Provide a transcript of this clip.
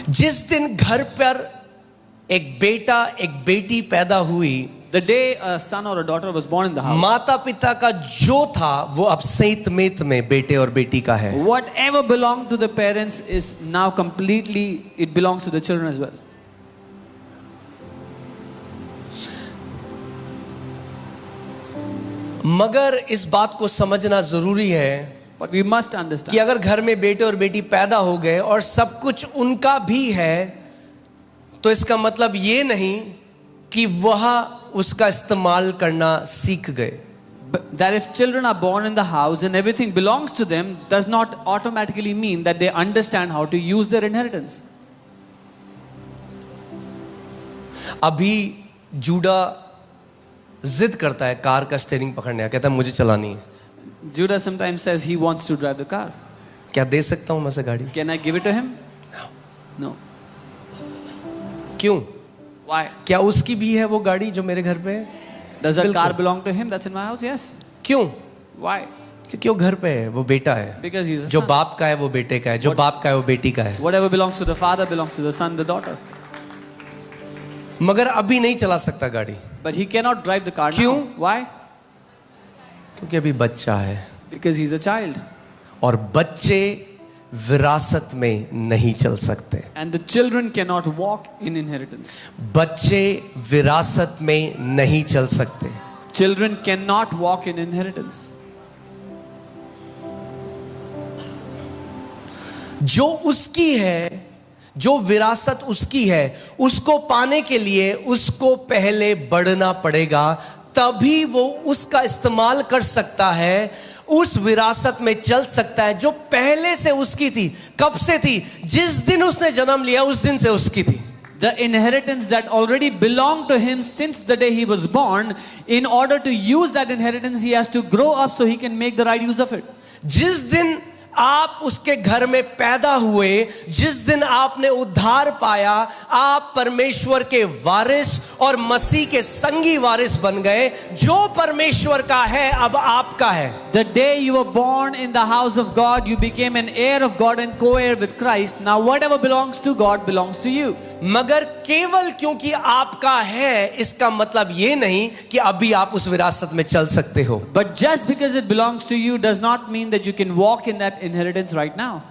जिस दिन घर पर एक बेटा एक बेटी पैदा हुई, the day a son or a daughter was born in the house, माता पिता का जो था वो अब सहित मेत में बेटे और बेटी का है. whatever belonged to the parents is now completely, it belongs to the children as well. मगर इस बात को समझना जरूरी है But we must कि understand अगर घर में बेटे और बेटी पैदा हो गए और सब कुछ उनका भी है, तो इसका मतलब ये नहीं कि वह उसका इस्तेमाल करना सीख गए. that if children are born in the house and everything belongs to them, does not automatically mean that they understand how to use their inheritance. अभी जूडा जिद करता है कार का स्टीयरिंग पकड़ने का, कहता है मुझे चलानी है. Judah sometimes says he wants to drive the car. क्या दे सकता हूं मैं से गाड़ी? Can I give it to him? No. क्यों? Why? क्या उसकी भी है वो गाड़ी जो मेरे घर पे है? Does a बिल्कुल. car belong to him that's in my house? Yes. क्यों? Why? क्योंकि वो घर पे है, वो बेटा है. Because he's a जो son. बाप का है वो बेटे का है, जो बाप का है वो बेटी का है. Whatever belongs to the father belongs to the son, the daughter. मगर अभी नहीं चला सकता गाड़ी. But he cannot drive the car क्यों? now. Why? क्योंकि अभी बच्चा है. Because he's a child. और बच्चे विरासत में नहीं चल सकते. And the children cannot walk in inheritance. बच्चे विरासत में नहीं चल सकते. Children cannot walk in inheritance. जो उसकी है, जो विरासत उसकी है, उसको पाने के लिए उसको पहले बढ़ना पड़ेगा, तभी वो उसका इस्तेमाल कर सकता है, उस विरासत में चल सकता है जो पहले से उसकी थी. कब से थी? जिस दिन उसने जन्म लिया उस दिन से उसकी थी. The inheritance that already belonged to him since the day he was born, in order to use that inheritance, he has to grow up so he can make the right use of it. जिस दिन आप उसके घर में पैदा हुए, जिस दिन आपने उद्धार पाया, आप परमेश्वर के वारिस और मसीह के संगी वारिस बन गए. जो परमेश्वर का है अब आपका है. The day you were born in the house of God, you became an heir of God and co-heir with Christ. Now whatever belongs to God belongs to you. मगर केवल क्योंकि आपका है, इसका मतलब ये नहीं कि अभी आप उस विरासत में चल सकते हो. But just because it belongs to you does not mean that you can walk in that inheritance right now.